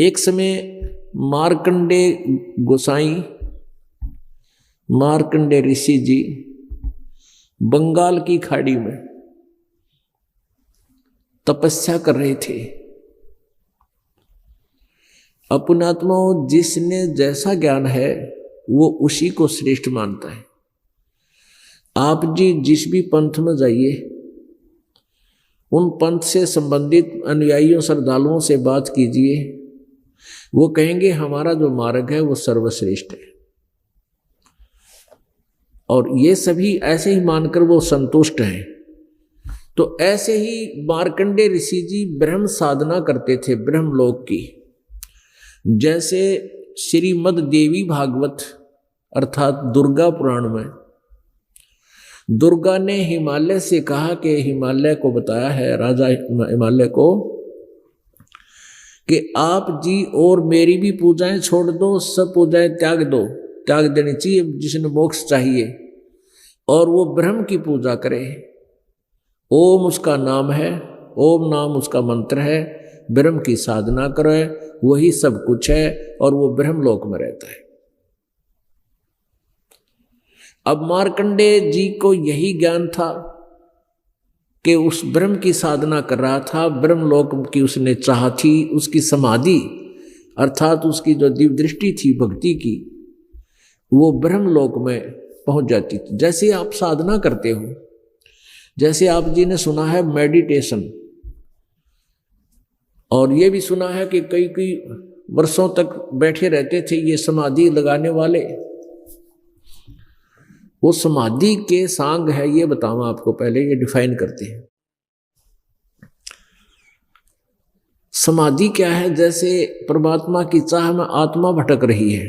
एक समय मार्कंडे गोसाई, मार्कंडे ऋषि जी बंगाल की खाड़ी में तपस्या कर रहे थे। अपनात्मा जिसने जैसा ज्ञान है वो उसी को श्रेष्ठ मानता है। आप जी जिस भी पंथ में जाइए, उन पंथ से संबंधित अनुयायियों श्रद्धालुओं से बात कीजिए, वो कहेंगे हमारा जो मार्ग है वो सर्वश्रेष्ठ है। और ये सभी ऐसे ही मानकर वो संतुष्ट हैं। तो ऐसे ही मार्कंडे ऋषि जी ब्रह्म साधना करते थे, ब्रह्मलोक की। जैसे श्रीमद् देवी भागवत अर्थात दुर्गा पुराण में दुर्गा ने हिमालय से कहा कि हिमालय को बताया है, राजा हिमालय को, कि आप जी और मेरी भी पूजाएं छोड़ दो, सब पूजाएं त्याग दो, त्याग देनी चाहिए जिसने मोक्ष चाहिए, और वो ब्रह्म की पूजा करे। ओम उसका नाम है, ओम नाम उसका मंत्र है, ब्रह्म की साधना करे, वही सब कुछ है और वो ब्रह्मलोक में रहता है। अब मार्कंडे जी को यही ज्ञान था कि उस ब्रह्म की साधना कर रहा था, ब्रह्मलोक की उसने चाह थी, उसकी समाधि अर्थात उसकी जो दिव्य दृष्टि थी भक्ति की, वो ब्रह्मलोक में पहुंच जाती थी। जैसे आप साधना करते हो, जैसे आप जी ने सुना है मेडिटेशन, और ये भी सुना है कि कई कई वर्षों तक बैठे रहते थे ये समाधि लगाने वाले। वो समाधि के सांग है, ये बताऊं आपको, पहले ये डिफाइन करते हैं। समाधि क्या है? जैसे परमात्मा की चाह में आत्मा भटक रही है,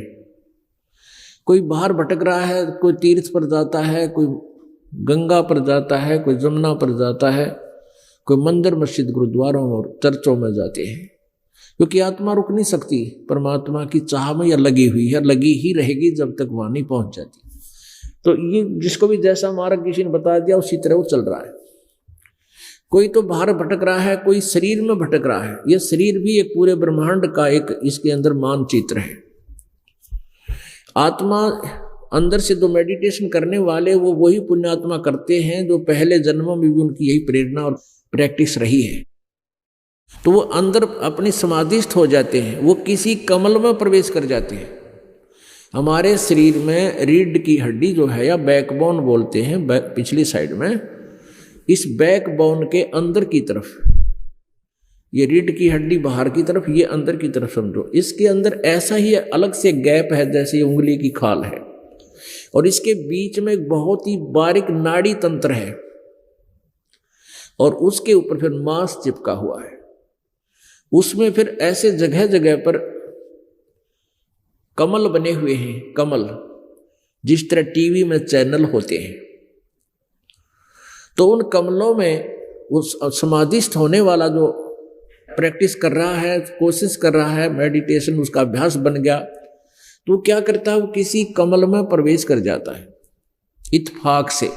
कोई बाहर भटक रहा है, कोई तीर्थ पर जाता है, कोई गंगा पर जाता है, कोई जमुना पर जाता है, कोई मंदिर मस्जिद गुरुद्वारों और चर्चों में जाते हैं, क्योंकि आत्मा रुक नहीं सकती, परमात्मा की चाह में या लगी हुई है, लगी ही रहेगी जब तक वहां नहीं पहुंच जाती। तो ये जिसको भी जैसा मार्ग किसी ने बता दिया उसी तरह वो चल रहा है। कोई तो बाहर भटक रहा है, कोई शरीर में भटक रहा है। यह शरीर भी एक पूरे ब्रह्मांड का एक इसके अंदर मानचित्र है। आत्मा अंदर से जो मेडिटेशन करने वाले वो वही पुण्यात्मा करते हैं जो पहले जन्मों में भी उनकी यही प्रेरणा और प्रैक्टिस रही है। तो वो अंदर अपनी समाधिस्थ हो जाते हैं, वो किसी कमल में प्रवेश कर जाते हैं। हमारे शरीर में रीढ़ की हड्डी जो है, या बैकबोन बोलते हैं, पिछली साइड में, इस बैकबोन के अंदर की तरफ, ये रीढ़ की हड्डी बाहर की तरफ, ये अंदर की तरफ समझो, इसके अंदर ऐसा ही अलग से गैप है जैसे ये उंगली की खाल है, और इसके बीच में एक बहुत ही बारीक नाड़ी तंत्र है, और उसके ऊपर फिर मांस चिपका हुआ है। उसमें फिर ऐसे जगह जगह पर कमल बने हुए हैं, कमल जिस तरह टीवी में चैनल होते हैं। तो उन कमलों में उस समाधिस्थ होने वाला जो प्रैक्टिस कर रहा है, कोशिश कर रहा है, मेडिटेशन उसका अभ्यास बन गया, तो क्या करता है, वो किसी कमल में प्रवेश कर जाता है इत्तेफाक से,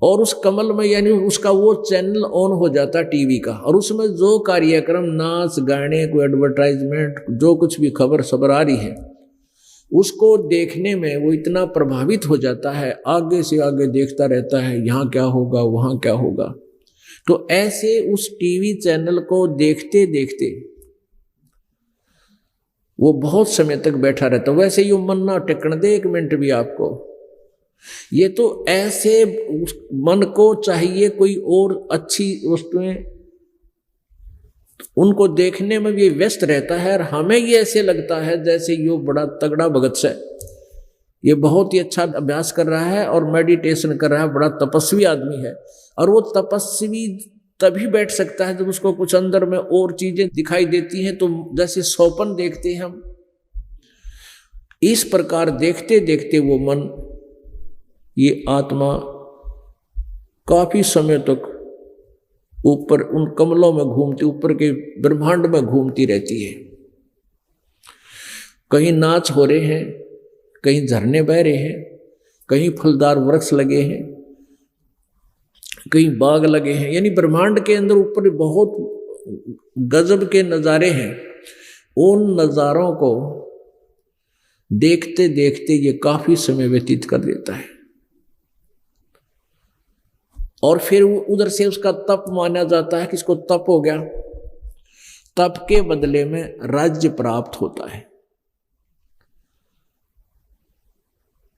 और उस कमल में यानी उसका वो चैनल ऑन हो जाता है टीवी का, और उसमें जो कार्यक्रम, नाच गाने, कोई एडवर्टाइजमेंट, जो कुछ भी खबर सबर आ रही है, उसको देखने में वो इतना प्रभावित हो जाता है, आगे से आगे देखता रहता है, यहाँ क्या होगा, वहाँ क्या होगा। तो ऐसे उस टीवी चैनल को देखते देखते वो बहुत समय तक बैठा रहता। वैसे ये मन ना टिकने दे एक मिनट भी आपको। ये तो ऐसे मन को चाहिए कोई और अच्छी वस्तुएं, उनको देखने में भी व्यस्त रहता है, और हमें ये ऐसे लगता है जैसे ये बड़ा तगड़ा भगत है, ये बहुत ही अच्छा अभ्यास कर रहा है और मेडिटेशन कर रहा है, बड़ा तपस्वी आदमी है। और वो तपस्वी तभी बैठ सकता है जब उसको कुछ अंदर में और चीजें दिखाई देती हैं, तो जैसे स्वप्न देखते हैं हम, इस प्रकार देखते देखते वो मन, ये आत्मा काफी समय तक ऊपर उन कमलों में घूमती, ऊपर के ब्रह्मांड में घूमती रहती है। कहीं नाच हो रहे हैं, कहीं झरने बह रहे हैं, कहीं फलदार वृक्ष लगे हैं, कहीं बाग लगे हैं, यानी ब्रह्मांड के अंदर ऊपर बहुत गजब के नज़ारे हैं। उन नज़ारों को देखते देखते ये काफी समय व्यतीत कर देता है और फिर उधर से उसका तप माना जाता है कि इसको तप हो गया। तप के बदले में राज्य प्राप्त होता है।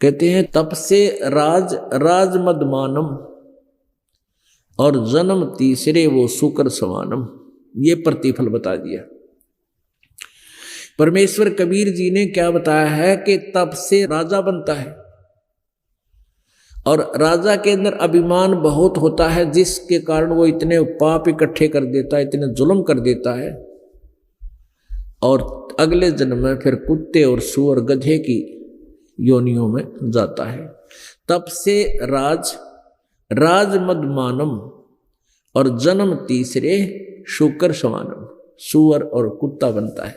कहते हैं तप से राज मदमानम और जन्म तीसरे वो शुक्र समानम, ये प्रतिफल बता दिया। परमेश्वर कबीर जी ने क्या बताया है कि तप से राजा बनता है और राजा के अंदर अभिमान बहुत होता है, जिसके कारण वो इतने पाप इकट्ठे कर देता है, इतने जुल्म कर देता है और अगले जन्म में फिर कुत्ते और सूअर गधे की योनियों में जाता है। तप से राज मदमानम और जन्म तीसरे शुकर समानम, सूअर और कुत्ता बनता है,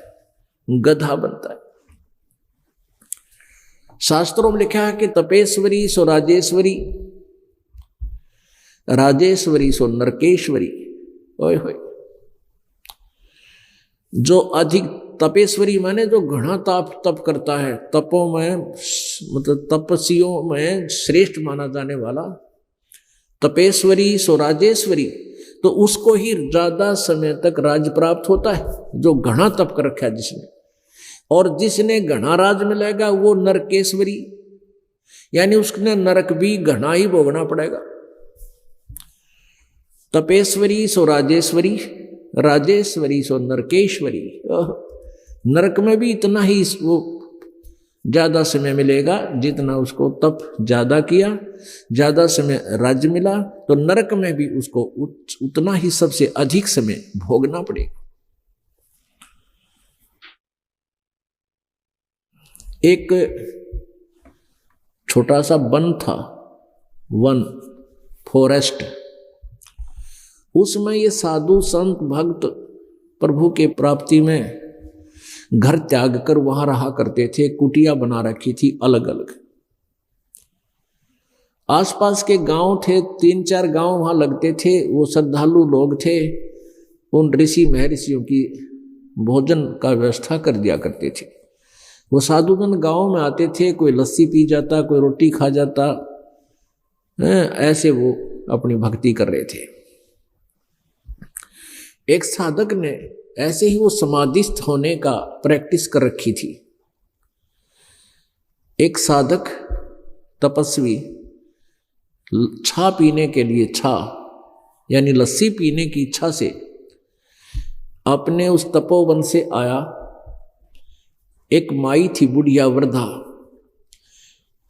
गधा बनता है। शास्त्रों में लिखा है कि तपेश्वरी सो राजेश्वरी, राजेश्वरी सो नरकेश्वरी। ओए होए, जो अधिक तपेश्वरी माने जो घना तप करता है, तपों में मतलब तपस्वियों में श्रेष्ठ माना जाने वाला, तपेश्वरी सो राजेश्वरी, तो उसको ही ज्यादा समय तक राज प्राप्त होता है, जो घना तप कर रखा है जिसने। और जिसने घना राज मिलेगा वो नरकेश्वरी, यानी उसने नरक भी घना ही भोगना पड़ेगा। तपेश्वरी सो राजेश्वरी, राजेश्वरी सो नरकेश्वरी। नरक में भी इतना ही वो ज्यादा समय मिलेगा जितना उसको तप ज्यादा किया, ज्यादा समय राज्य मिला, तो नरक में भी उसको उतना ही सबसे अधिक समय भोगना पड़ेगा। एक छोटा सा वन था, वन फॉरेस्ट, उसमें ये साधु संत भक्त प्रभु के प्राप्ति में घर त्याग कर वहां रहा करते थे। कुटिया बना रखी थी अलग अलग। आसपास के गांव थे, 3-4 गांव वहां लगते थे। वो श्रद्धालु लोग थे, उन ऋषि महर्षियों की भोजन का व्यवस्था कर दिया करते थे। वो साधुजन गांव में आते थे, कोई लस्सी पी जाता, कोई रोटी खा जाता, ऐसे वो अपनी भक्ति कर रहे थे। एक साधक ने ऐसे ही वो समाधिस्थ होने का प्रैक्टिस कर रखी थी। एक साधक तपस्वी छा पीने के लिए, छा यानी लस्सी पीने की इच्छा से अपने उस तपोवन से आया। एक माई थी, बुढ़िया वृद्धा,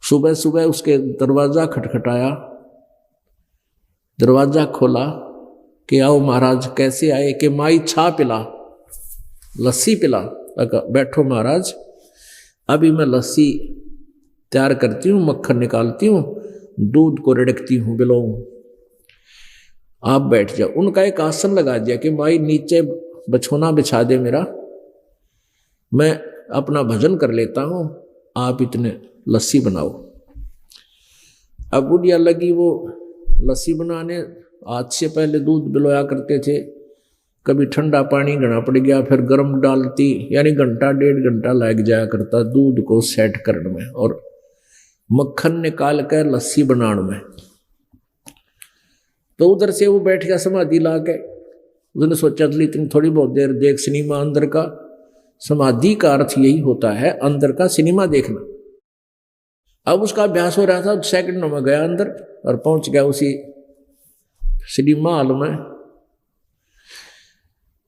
सुबह सुबह उसके दरवाजा खटखटाया, दरवाजा खोला कि आओ महाराज। कैसे आए? कि माई छा पिला, लस्सी पिला। बैठो महाराज, अभी मैं लस्सी तैयार करती हूँ, मक्खन निकालती हूँ, दूध को रिड़कती हूँ, बिलोऊं, आप बैठ जाओ। उनका एक आसन लगा दिया कि माई नीचे बिछोना बिछा दे मेरा, मैं अपना भजन कर लेता हूँ, आप इतने लस्सी बनाओ। अब बुढ़िया लगी वो लस्सी बनाने। आज से पहले दूध बिलोया करते थे, कभी ठंडा पानी घना पड़ गया, फिर गर्म डालती, यानी घंटा 1.5 घंटा लग जाया करता दूध को सेट करने में और मक्खन निकाल कर लस्सी बनाने में। तो उधर से वो बैठ गया समाधि ला के। उसने सोचा चल इतनी थोड़ी बहुत देर देख सिनेमा अंदर का। समाधि का अर्थ यही होता है अंदर का सिनेमा देखना। अब उसका अभ्यास हो रहा था, सेकंडों में गया अंदर और पहुंच गया उसी सिनेमा हॉल में।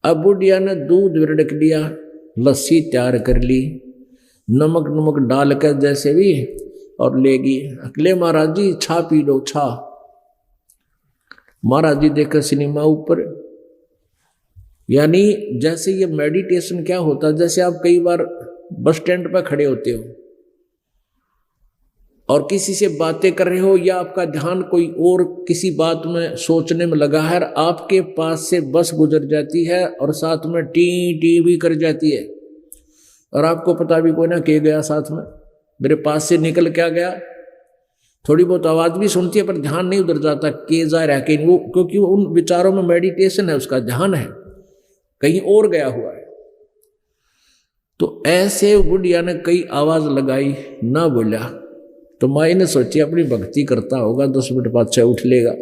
अब बुढ़िया ने दूध रिड़क लिया, लस्सी तैयार कर ली, नमक नमक डाल कर जैसे भी, और लेगी। अगले महाराज जी छा पी लो, छा। महाराज जी देखकर सिनेमा ऊपर। यानी जैसे ये मेडिटेशन क्या होता है, जैसे आप कई बार बस स्टैंड पर खड़े होते हो और किसी से बातें कर रहे हो, या आपका ध्यान कोई और किसी बात में सोचने में लगा है, आपके पास से बस गुजर जाती है और साथ में टी टी भी कर जाती है और आपको पता भी कोई ना के गया साथ में, मेरे पास से निकल क्या गया। थोड़ी बहुत आवाज़ भी सुनती है पर ध्यान नहीं उधर जाता के जा रहा है कहीं, वो क्योंकि वो उन विचारों में मेडिटेशन है, उसका ध्यान है कहीं और गया हुआ है। तो ऐसे बुढ़िया ने कई आवाज लगाई, ना बोला। तो माई ने सोची अपनी भक्ति करता होगा, 10 मिनट पाछे उठ लेगा।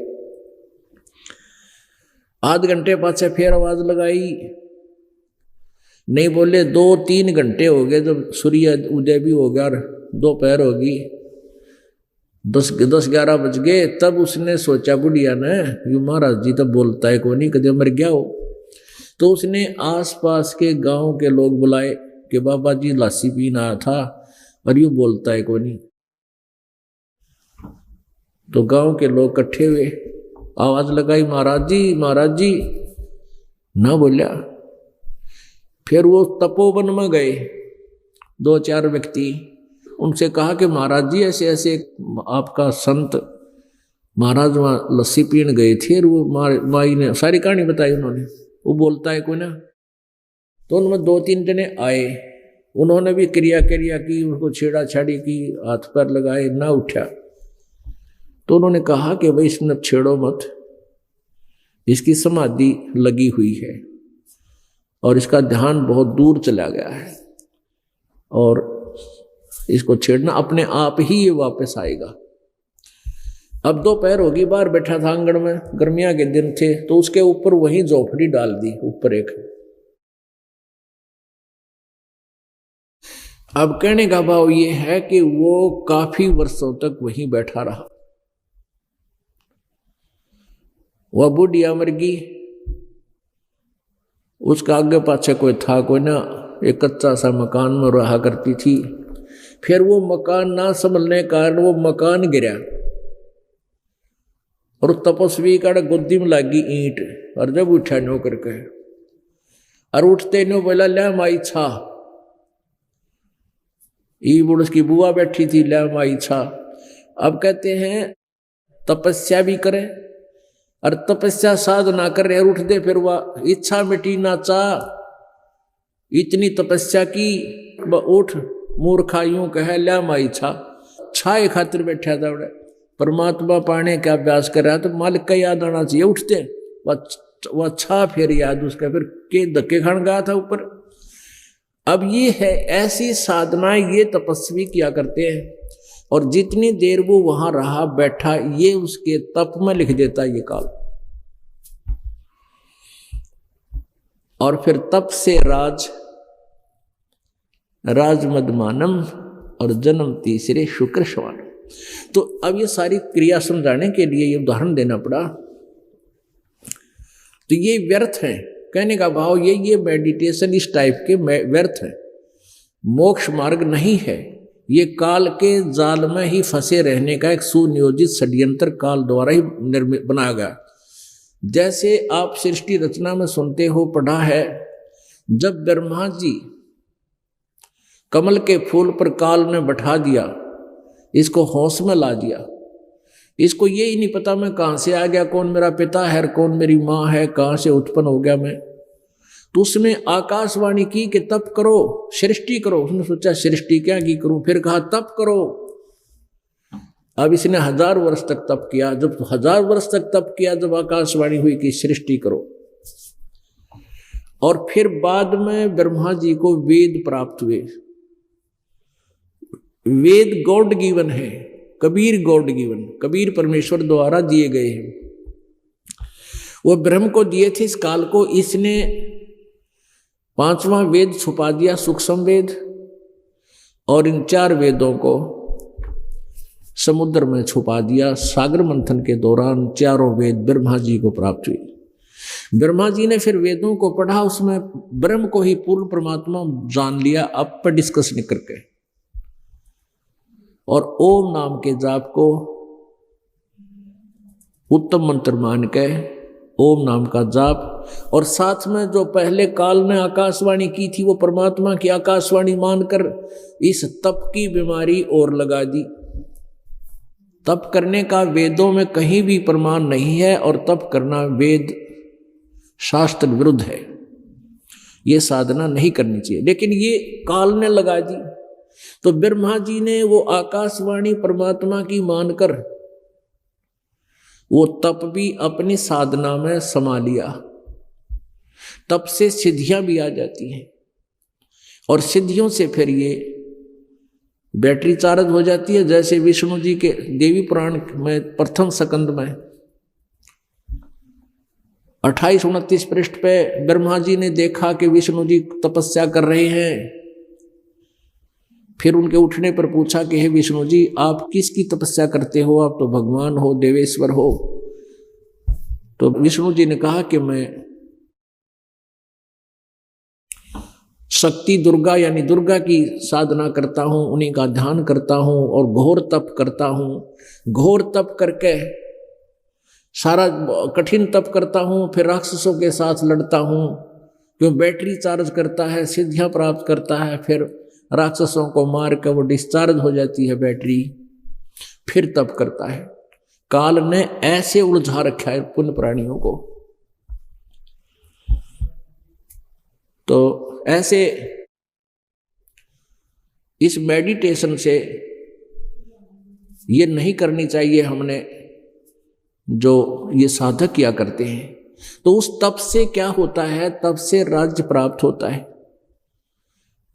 आध घंटे पाछे फिर आवाज लगाई, नहीं बोले। 2-3 घंटे हो गए, जब सूर्य उदय भी हो गया और दोपहर होगी, 10-11 बज गए। तब उसने सोचा बुढ़िया ने, यू महाराज जी तो बोलता है को नहीं, कदे मर गया हो। तो उसने आसपास के गांव के लोग बुलाए कि बाबा जी लस्सी पीना आया था और यूं बोलता है को नहीं। तो गांव के लोग इकट्ठे हुए, आवाज लगाई, महाराज जी, महाराज जी, ना बोलिया। फिर वो तपोवन में गए 2-4 व्यक्ति, उनसे कहा कि महाराज जी ऐसे ऐसे आपका संत महाराज वहाँ लस्सी पीने गए थे, और वो माई ने सारी कहानी बताई उन्होंने। वो बोलता है कोई ना। तो उनमें 2-3 जने आए, उन्होंने भी क्रिया की, उनको छेड़ा छाड़ी की, हाथ पैर लगाए, ना उठा। तो उन्होंने कहा कि भाई इसने छेड़ो मत, इसकी समाधि लगी हुई है और इसका ध्यान बहुत दूर चला गया है, और इसको छेड़ना अपने आप ही ये वापस आएगा। अब दोपहर होगी, बाहर बैठा था आंगन में, गर्मियां के दिन थे, तो उसके ऊपर वही झोपड़ी डाल दी ऊपर एक। अब कहने का भाव ये है कि वो काफी वर्षों तक वहीं बैठा रहा। वह बुढ़िया मर गई, उसका आगे पाछे कोई था कोई ना, एक कच्चा सा मकान में रहा करती थी। फिर वो मकान ना संभलने कारण वो मकान गिरा, और तपस्वी का गोदी में लगी ईंट, और जब उठा नो करके, और उठते नो बोला, ले माई छा। ई बुढ़ उसकी बुआ बैठी थी, ले माई छा। अब कहते हैं तपस्या भी करे और तपस्या साधना करे और उठ दे, फिर वह इच्छा मिटी ना चाह, इतनी तपस्या की, उठ मूर्खा यूं कहे, ले माई छा। छाए खातिर बैठा था उड़े, परमात्मा पाने का अभ्यास कर रहा, तो मालिक का याद आना चाहिए। उठते वह छा, फिर याद उसका, फिर के धक्के खान गया था ऊपर। अब ये है ऐसी साधना, ये तपस्वी किया करते हैं, और जितनी देर वो वहां रहा बैठा, ये उसके तप में लिख देता ये काल। और फिर तप से राज मदमानम, और जन्म तीसरे शुक्र श्वानम। तो अब ये सारी क्रिया समझाने के लिए ये उदाहरण देना पड़ा। तो ये व्यर्थ है, कहने का भाव ये मेडिटेशन इस टाइप के व्यर्थ है, मोक्ष मार्ग नहीं है। ये काल के जाल में ही फंसे रहने का एक सुनियोजित षड्यंत्र काल द्वारा ही बनाया गया। जैसे आप सृष्टि रचना में सुनते हो, पढ़ा है, जब ब्रह्मा जी कमल के फूल पर काल ने बैठा दिया, इसको होश में ला दिया, इसको ये ही नहीं पता मैं कहाँ से आ गया, कौन मेरा पिता है, कौन मेरी माँ है, कहाँ से उत्पन्न हो गया मैं। तो उसमें आकाशवाणी की कि तप करो, सृष्टि करो। उसने सोचा सृष्टि क्या की करूं, फिर कहा तप करो। अब इसने 1000 वर्ष तक तप किया। जब 1000 वर्ष तक तप किया, जब आकाशवाणी हुई कि सृष्टि करो, और फिर बाद में ब्रह्मा जी को वेद प्राप्त हुए। वेद गॉड गिवन है, कबीर गॉड गिवन, कबीर परमेश्वर द्वारा दिए गए हैं। वो ब्रह्म को दिए थे इस काल को, इसने 5वां वेद छुपा दिया, सूक्ष्म वेद, और इन 4 वेदों को समुद्र में छुपा दिया। सागर मंथन के दौरान 4 वेद ब्रह्मा जी को प्राप्त हुए। ब्रह्मा जी ने फिर वेदों को पढ़ा, उसमें ब्रह्म को ही पूर्ण परमात्मा जान लिया, अब पर डिस्कस नहीं करके, और ओम नाम के जाप को उत्तम मंत्र मान के ओम नाम का जाप, और साथ में जो पहले काल ने आकाशवाणी की थी, वो परमात्मा की आकाशवाणी मानकर इस तप की बीमारी और लगा दी। तप करने का वेदों में कहीं भी प्रमाण नहीं है, और तप करना वेद शास्त्र विरुद्ध है, ये साधना नहीं करनी चाहिए, लेकिन ये काल ने लगा दी। तो ब्रह्मा जी ने वो आकाशवाणी परमात्मा की मानकर वो तप भी अपनी साधना में समा लिया। तप से सिद्धियां भी आ जाती हैं, और सिद्धियों से फिर ये बैटरी चार्ज हो जाती है। जैसे विष्णु जी के देवी पुराण में प्रथम स्कंद में 28-29 पृष्ठ पे ब्रह्मा जी ने देखा कि विष्णु जी तपस्या कर रहे हैं। फिर उनके उठने पर पूछा कि हे विष्णु जी, आप किसकी तपस्या करते हो? आप तो भगवान हो, देवेश्वर हो। तो विष्णु जी ने कहा कि मैं शक्ति दुर्गा यानी दुर्गा की साधना करता हूं, उन्हीं का ध्यान करता हूं और घोर तप करता हूं। घोर तप करके सारा कठिन तप करता हूं, फिर राक्षसों के साथ लड़ता हूं, क्यों बैटरी चार्ज करता है, सिद्धियां प्राप्त करता है, फिर राक्षसों को मार कर वो डिस्चार्ज हो जाती है बैटरी, फिर तप करता है। काल ने ऐसे उलझा रखा है पुण्य प्राणियों को। तो ऐसे इस मेडिटेशन से ये नहीं करनी चाहिए हमने जो ये साधक किया करते हैं। तो उस तप से क्या होता है? तप से राज्य प्राप्त होता है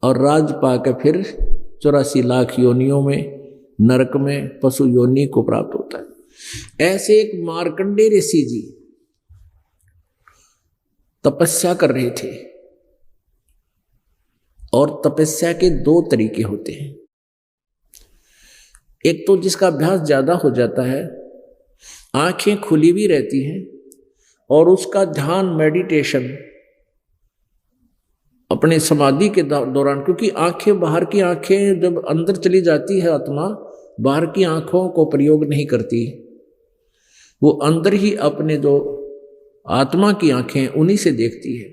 और राज्य पाकर फिर 84 लाख योनियों में, नरक में, पशु योनि को प्राप्त होता है। ऐसे एक मार्कंडेय ऋषि जी तपस्या कर रहे थे और तपस्या के 2 तरीके होते हैं। एक तो जिसका अभ्यास ज्यादा हो जाता है, आंखें खुली भी रहती हैं और उसका ध्यान मेडिटेशन अपने समाधि के दौरान, क्योंकि आंखें, बाहर की आंखें जब अंदर चली जाती है आत्मा, बाहर की आंखों को प्रयोग नहीं करती, वो अंदर ही अपने जो आत्मा की आंखें उन्हीं से देखती है।